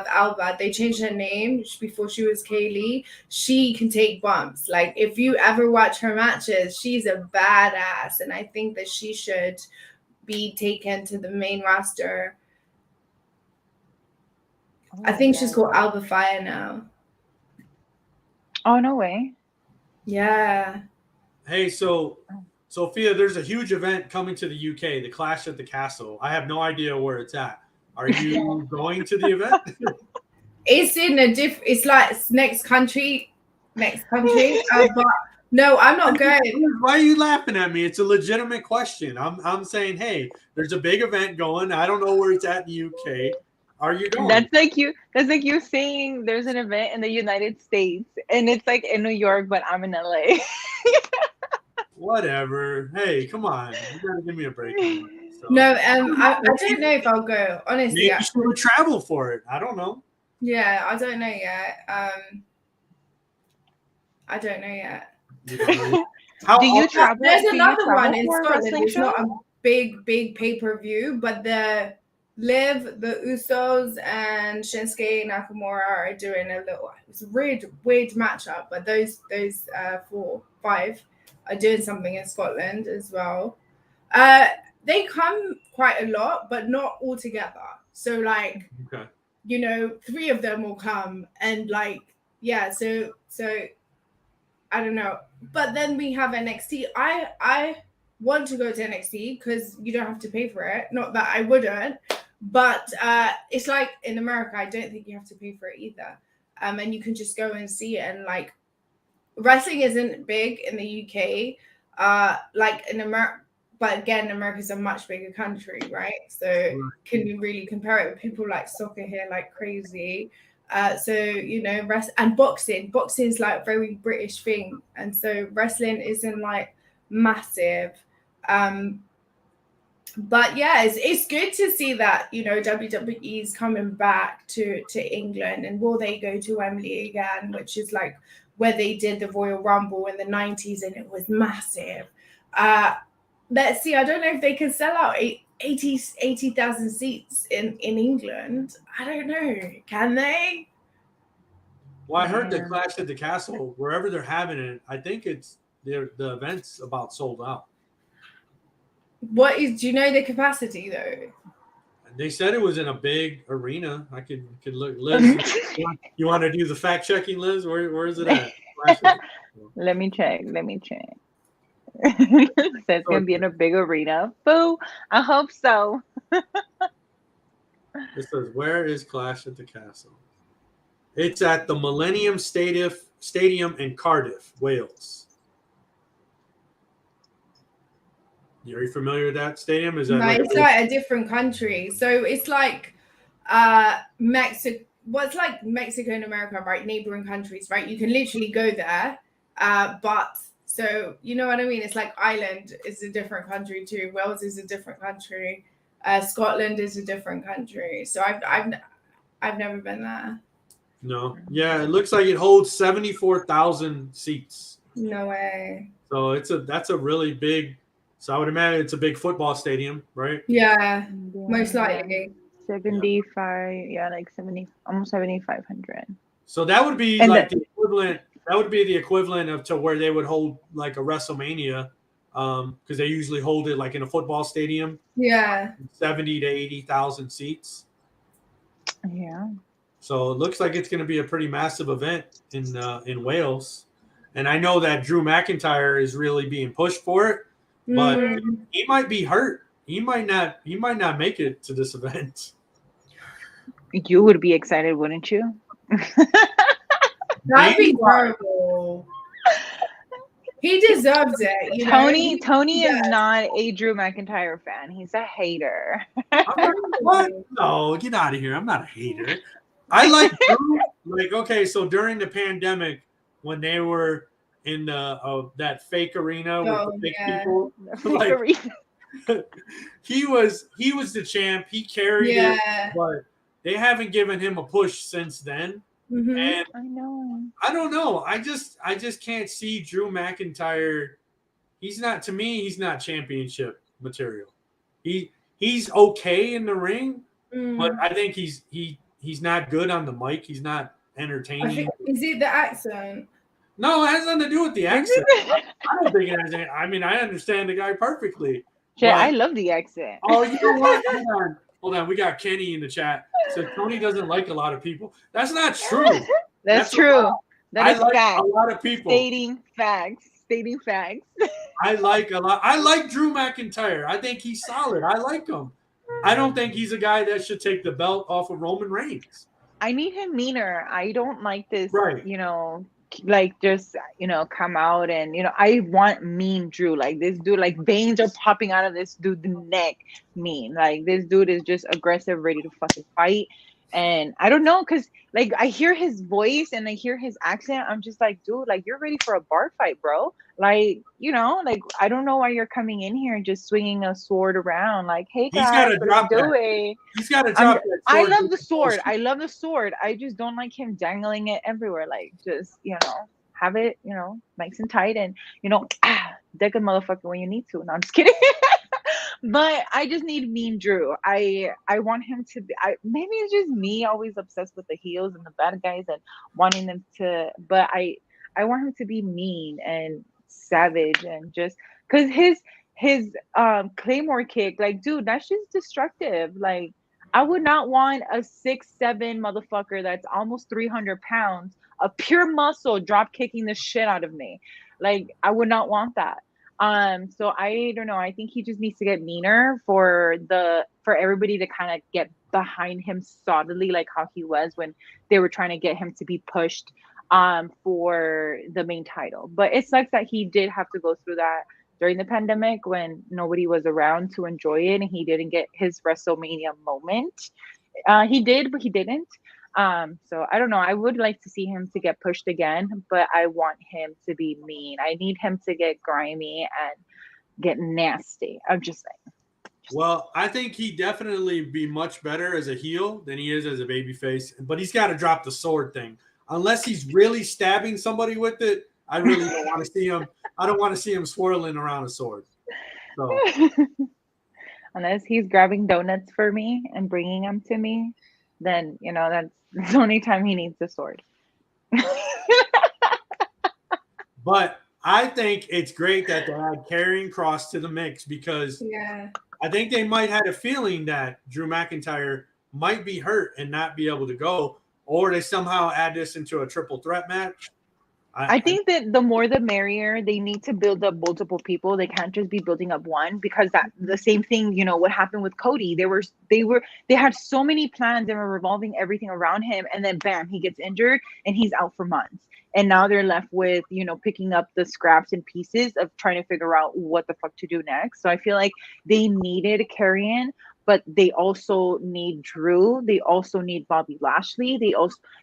Alba. They changed her name before she was Kaylee. She can take bumps. Like, if you ever watch her matches, she's a badass, and I think that she should be taken to the main roster. I think she's called Alba Fire now. Oh, no way. Yeah. Hey, so Sophia, there's a huge event coming to the UK, the Clash at the Castle. I have no idea where it's at. Are you going to the event? It's in it's like next country. But no, I'm not going. Why are you laughing at me? It's a legitimate question. I'm saying, hey, there's a big event going. I don't know where it's at in the UK. Are you going? That's like you saying there's an event in the United States and it's like in New York, but I'm in LA. Whatever. Hey, come on. You gotta give me a break. So. No, I don't know if I'll go. Honestly, maybe you should travel for it. I don't know. Yeah, I don't know yet. I don't know yet. Do you travel? There's another one in Scotland. It's not a big pay-per-view, but the Liv, the Usos, and Shinsuke Nakamura are doing it's a weird matchup, but those 4-5 are doing something in Scotland as well. They come quite a lot, but not all together. So like, okay. 3 of them will come, and like, yeah, so I don't know. But then we have NXT. I want to go to NXT because you don't have to pay for it. Not that I wouldn't, but it's like in America, I don't think you have to pay for it either. And you can just go and see it. And like, wrestling isn't big in the UK, like in America. But again, America's a much bigger country, right? So can you really compare it with people like soccer here like crazy? So and boxing is like very British thing, and so wrestling isn't like massive. But yeah, it's good to see that WWE is coming back to England, and will they go to Wembley again, which is like where they did the Royal Rumble in the 90s, and it was massive. Let's see. I don't know if they can sell out 80,000 seats in England. I don't know. Can they? Well, I heard the Clash at the Castle, wherever they're having it, I think the event's about sold out. Do you know the capacity though? They said it was in a big arena. I could look. Liz, you want to do the fact checking, Liz? Where is it at? Let me check. It's gonna be in a big arena. Boo! I hope so. It says, where is Clash at the Castle? It's at the Millennium Stadium in Cardiff, Wales. Are you familiar with that stadium? Is that No, like it's like a different country. So it's like Mexico. Well, it's like Mexico and America, right? Neighboring countries, right? You can literally go there. But so you know what I mean? It's like Ireland is a different country too. Wales is a different country. Scotland is a different country. So I've never been there. No. Yeah, it looks like it holds 74,000 seats. No way. So that's a really big. So I would imagine it's a big football stadium, right? Yeah, most likely. 75, like 70, almost 7,500. So that would be And like the equivalent. That would be the equivalent of to where they would hold like a WrestleMania, because they usually hold it like in a football stadium. Yeah. 70 to 80,000 seats. Yeah. So it looks like it's going to be a pretty massive event in Wales, and I know that Drew McIntyre is really being pushed for it, but he might be hurt. He might not make it to this event. You would be excited, wouldn't you? That'd be horrible. He deserves it. You know? Tony is not a Drew McIntyre fan. He's a hater. What? No, get out of here. I'm not a hater. I like Drew. Like, okay, so during the pandemic, when they were in the that fake arena with the fake people, like, he was the champ. He carried it, but they haven't given him a push since then. And I know. I don't know. I just can't see Drew McIntyre. He's not, to me, he's not championship material. He's okay in the ring, but I think he's not good on the mic. He's not entertaining. Is it the accent? No, it has nothing to do with the accent. I don't think it has any. I mean, I understand the guy perfectly. Yeah, I love the accent. Oh, you know what? Hold on. We got Kenny in the chat. So Tony doesn't like a lot of people. That's not true. That's true. That is like fact. a lot of people. Stating facts. I like a lot. I like Drew McIntyre. I think he's solid. I like him. I don't think he's a guy that should take the belt off of Roman Reigns. I need him meaner. I don't like this, right. Like just, come out and, I want mean Drew. Like this dude, like veins are popping out of this dude's neck mean. Like this dude is just aggressive, ready to fucking fight. And I don't know, because like I hear his voice and I hear his accent. I'm just like, dude, like you're ready for a bar fight, bro. Like, like I don't know why you're coming in here and just swinging a sword around. Like, hey guys, He's got to drop that sword. I love the sword. I love the sword. I just don't like him dangling it everywhere. Like, just have it, nice and tight, and deck a motherfucker when you need to. No, I'm just kidding. But I just need mean Drew. I want him to be. Maybe it's just me, always obsessed with the heels and the bad guys and wanting them to. But I want him to be mean and savage, and just because his Claymore kick, like, dude, that's just destructive. Like, I would not want a 6'7" motherfucker that's almost 300 pounds, a pure muscle, drop kicking the shit out of me. Like, I would not want that. So I don't know. I think he just needs to get meaner for everybody to kind of get behind him solidly, like how he was when they were trying to get him to be pushed for the main title. But it sucks that he did have to go through that during the pandemic when nobody was around to enjoy it, and he didn't get his WrestleMania moment. He did, but he didn't. So I don't know. I would like to see him to get pushed again, but I want him to be mean. I need him to get grimy and get nasty. I'm just saying. Well, I think he'd definitely be much better as a heel than he is as a babyface, but he's got to drop the sword thing. Unless he's really stabbing somebody with it, I really don't want to see him. I don't want to see him swirling around a sword. So. Unless he's grabbing donuts for me and bringing them to me, then, that's the only time he needs the sword. But I think it's great that they had Karrion Kross to the mix, because I think they might have a feeling that Drew McIntyre might be hurt and not be able to go, or they somehow add this into a triple threat match. I think that the more the merrier. They need to build up multiple people. They can't just be building up one, because that the same thing, what happened with Cody. They had so many plans and were revolving everything around him, and then bam, he gets injured and he's out for months. And now they're left with, picking up the scraps and pieces of trying to figure out what the fuck to do next. So I feel like they needed Carrion, but they also need Drew. They also need Bobby Lashley.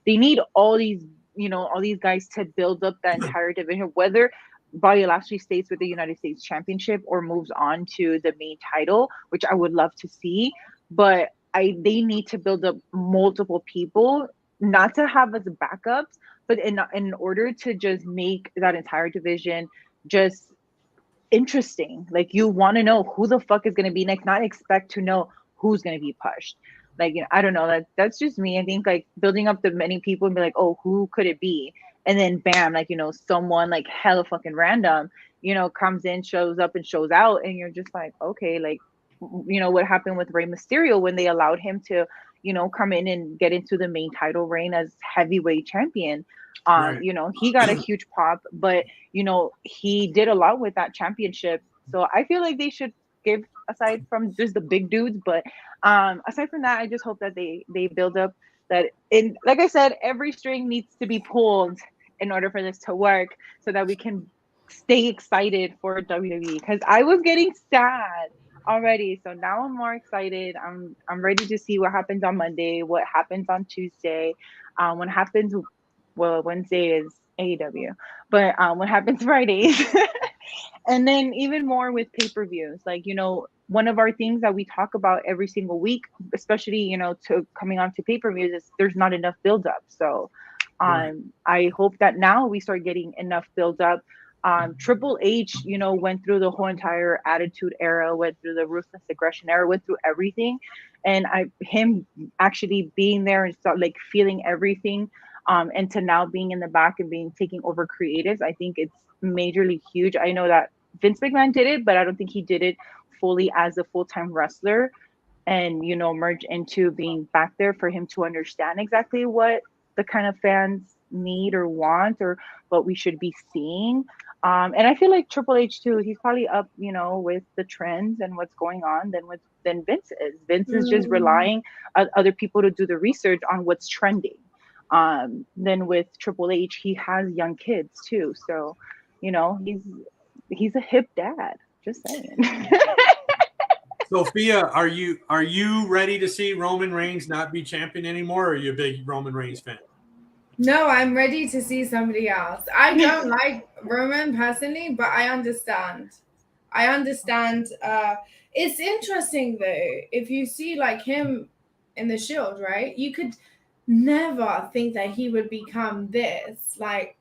They need all these all these guys to build up the entire division, whether Bobby Lashley stays with the United States Championship or moves on to the main title, which I would love to see. But they need to build up multiple people, not to have as backups, but in order to just make that entire division just interesting. Like, you want to know who the fuck is going to be next, not expect to know who's going to be pushed. Like, I don't know, that's just me. I think, like, building up the many people and be like, oh, who could it be? And then bam, like, someone like hella fucking random, comes in, shows up and shows out, and you're just like, okay, like, what happened with Rey Mysterio when they allowed him to, come in and get into the main title reign as heavyweight champion. Right. He got a huge pop, but he did a lot with that championship. So I feel like they should give, aside from just the big dudes, but aside from that, I just hope that they build up that. In, like I said, every string needs to be pulled in order for this to work, so that we can stay excited for WWE, because I was getting sad already. So now I'm more excited. I'm ready to see what happens on Monday, what happens on Tuesday, what happens. Well, Wednesday is AEW, but what happens Fridays, and then even more with pay-per-views. Like, one of our things that we talk about every single week, especially to coming on to pay-per-views, is there's not enough build-up. So, I hope that now we start getting enough build-up. Triple H, went through the whole entire Attitude Era, went through the Ruthless Aggression Era, went through everything, and him actually being there and start like feeling everything, and to now being in the back and taking over creatives, I think it's majorly huge. I know that Vince McMahon did it, but I don't think he did it fully as a full-time wrestler, and merge into being back there for him to understand exactly what the kind of fans need or want, or what we should be seeing. And I feel like Triple H too, he's probably up, with the trends and what's going on than Vince is. Vince is just relying on other people to do the research on what's trending. Then with Triple H, he has young kids too. So, he's a hip dad. Just saying. Sophia, are you ready to see Roman Reigns not be champion anymore, or are you a big Roman Reigns fan? No, I'm ready to see somebody else. I don't like Roman personally, but I understand. It's interesting though, if you see like him in the Shield, right? You could never think that he would become this. Like,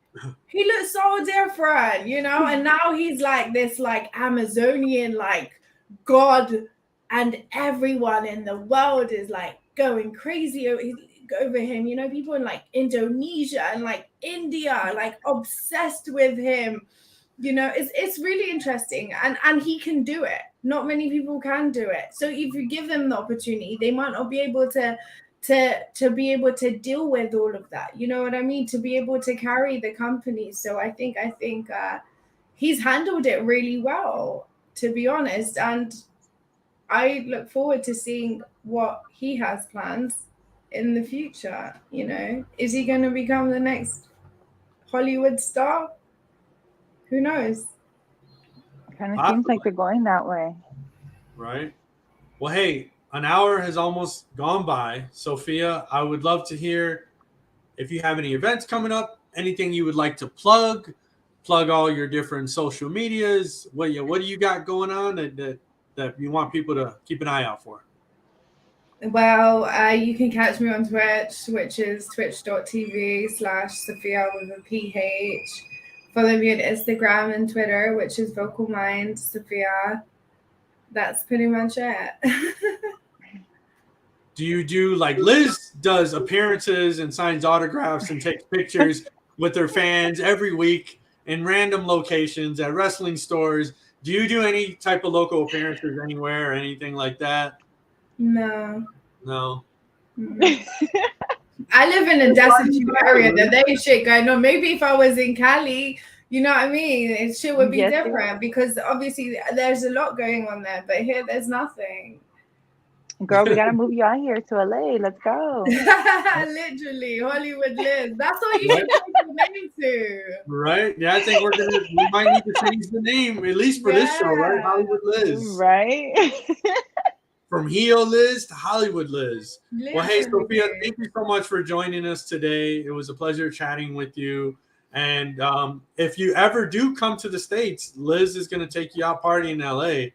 he looks so different, and now he's like this like Amazonian like god, and everyone in the world is like going crazy over him. People in like Indonesia and like India like obsessed with him. It's really interesting, and he can do it. Not many people can do it. So if you give them the opportunity, they might not be able to be able to deal with all of that. You know what I mean? To be able to carry the company. So I think he's handled it really well, to be honest. And I look forward to seeing what he has plans in the future. Is he going to become the next Hollywood star? Who knows? Kind of seems like they're going that way. Right. Well, hey, an hour has almost gone by. Sophia, I would love to hear if you have any events coming up, anything you would like to plug all your different social medias. What do you got going on that you want people to keep an eye out for? Well, you can catch me on Twitch, which is twitch.tv/Sophia with a PH. Follow me on Instagram and Twitter, which is Vocal Mind Sophia. That's pretty much it. Do you do like Liz does appearances and signs autographs and takes pictures with her fans every week in random locations at wrestling stores? Do you do any type of local appearances anywhere or anything like that? No. No. I live in a destitute area. That there ain't shit going on. Maybe if I was in Cali, you know what I mean? Shit would be different because obviously there's a lot going on there. But here, there's nothing. Girl, we gotta move you out here to LA. Let's go. Literally, Hollywood Liz. That's all you should change your name to. Right? Yeah, I think we might need to change the name, at least for this show, right? Hollywood Liz. Right? From Heel Liz to Hollywood Liz. Literally. Well, hey, Sophia, thank you so much for joining us today. It was a pleasure chatting with you. And if you ever do come to the States, Liz is going to take you out partying in LA.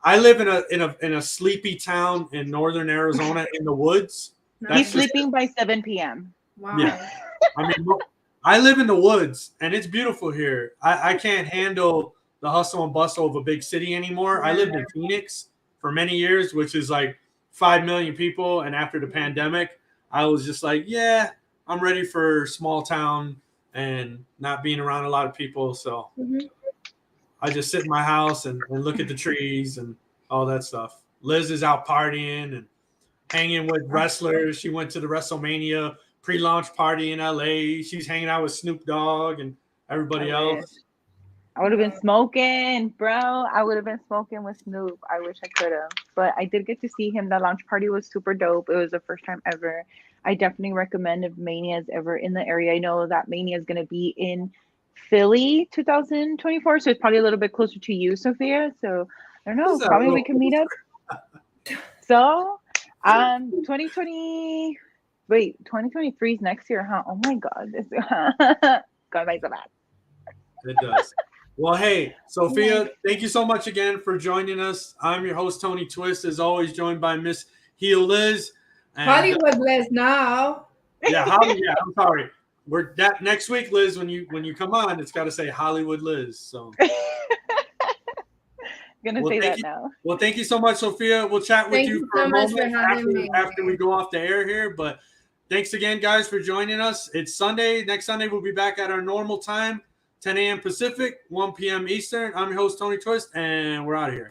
I live in a sleepy town in northern Arizona in the woods. He's sleeping by 7 p.m. Wow. Yeah. I mean, I live in the woods, and it's beautiful here. I can't handle the hustle and bustle of a big city anymore. I lived in Phoenix for many years, which is like 5 million people. And after the pandemic, I was just like, yeah, I'm ready for small town and not being around a lot of people. So I just sit in my house and look at the trees and all that stuff. Liz is out partying and hanging with wrestlers. She went to the WrestleMania pre-launch party in LA. She's hanging out with Snoop Dogg and everybody else. I would have been smoking, bro. I would have been smoking with Snoop. I wish I could have. But I did get to see him. The launch party was super dope. It was the first time ever. I definitely recommend if Mania is ever in the area. I know that Mania is going to be in Philly 2024. So it's probably a little bit closer to you, Sophia. So I don't know. Probably we can meet up. So 2023 is next year, huh? Oh my God. God, my so bad. It does. Well, hey, Sophia, thank you so much again for joining us. I'm your host, Tony Twist, as always, joined by Miss Heel Liz. And, Hollywood Liz now. Yeah, I'm sorry. We're that next week, Liz, when you come on, it's got to say Hollywood Liz. So gonna say that now. Well, thank you so much, Sophia. We'll chat with you for a moment after we go off the air here. But thanks again, guys, for joining us. It's Sunday. Next Sunday, we'll be back at our normal time. 10 a.m. Pacific, 1 p.m. Eastern. I'm your host, Tony Twist, and we're out of here.